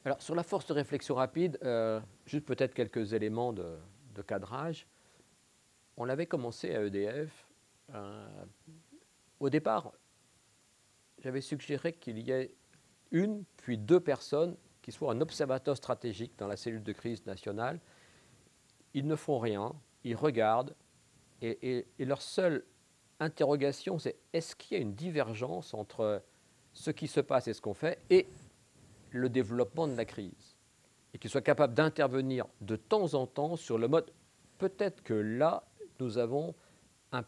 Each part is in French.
Alors, sur la force de réflexion rapide, juste peut-être quelques éléments de cadrage. On avait commencé à EDF. Au départ, j'avais suggéré qu'il y ait une, puis deux personnes qui soient un observateur stratégique dans la cellule de crise nationale. Ils ne font rien, ils regardent, et leur seule interrogation, c'est est-ce qu'il y a une divergence entre ce qui se passe et ce qu'on fait et le développement de la crise, et qu'ils soient capables d'intervenir de temps en temps sur le mode peut-être que là, nous avons un,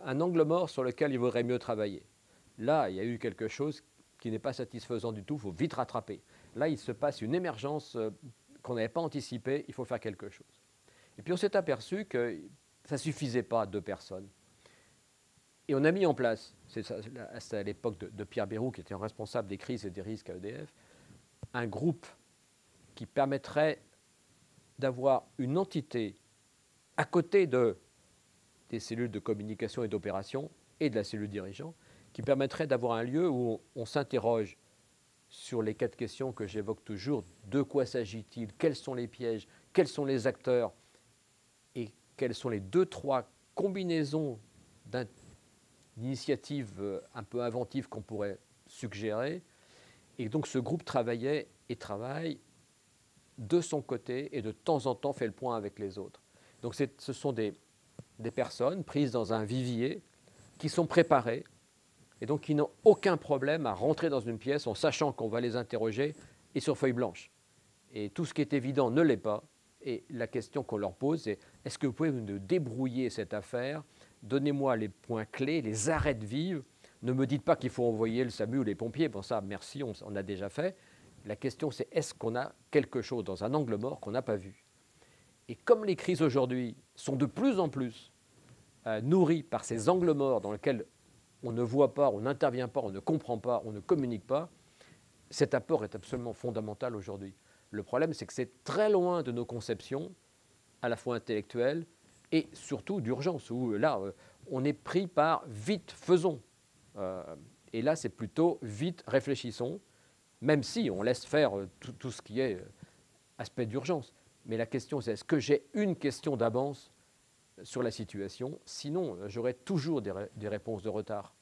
un angle mort sur lequel il vaudrait mieux travailler. Là, il y a eu quelque chose qui n'est pas satisfaisant du tout, il faut vite rattraper. Là, il se passe une émergence qu'on n'avait pas anticipée, il faut faire quelque chose. Et puis on s'est aperçu que ça ne suffisait pas, deux personnes. Et on a mis en place, c'est à l'époque de Pierre Bérou, qui était responsable des crises et des risques à EDF, un groupe qui permettrait d'avoir une entité à côté des cellules de communication et d'opération et de la cellule dirigeant, qui permettrait d'avoir un lieu où on s'interroge sur les 4 questions que j'évoque toujours. De quoi s'agit-il? Quels sont les pièges? Quels sont les acteurs? Et quelles sont les 2-3 combinaisons d'initiatives un peu inventives qu'on pourrait suggérer? Et donc ce groupe travaillait et travaille de son côté et de temps en temps fait le point avec les autres. Donc ce sont des personnes prises dans un vivier qui sont préparées et donc qui n'ont aucun problème à rentrer dans une pièce en sachant qu'on va les interroger et sur feuille blanche. Et tout ce qui est évident ne l'est pas. Et la question qu'on leur pose, c'est est-ce que vous pouvez me débrouiller cette affaire? Donnez-moi les points clés, les arrêts de vivre. Ne me dites pas qu'il faut envoyer le SAMU ou les pompiers. Bon, ça, merci, on a déjà fait. La question, c'est est-ce qu'on a quelque chose dans un angle mort qu'on n'a pas vu? Et comme les crises aujourd'hui sont de plus en plus nourries par ces angles morts dans lesquels on ne voit pas, on n'intervient pas, on ne comprend pas, on ne communique pas, cet apport est absolument fondamental aujourd'hui. Le problème, c'est que c'est très loin de nos conceptions, à la fois intellectuelles et surtout d'urgence, où là, on est pris par vite, faisons. Et là, c'est plutôt vite, réfléchissons, même si on laisse faire tout ce qui est aspect d'urgence. Mais la question, c'est est-ce que j'ai une question d'avance sur la situation? Sinon, j'aurai toujours des réponses de retard.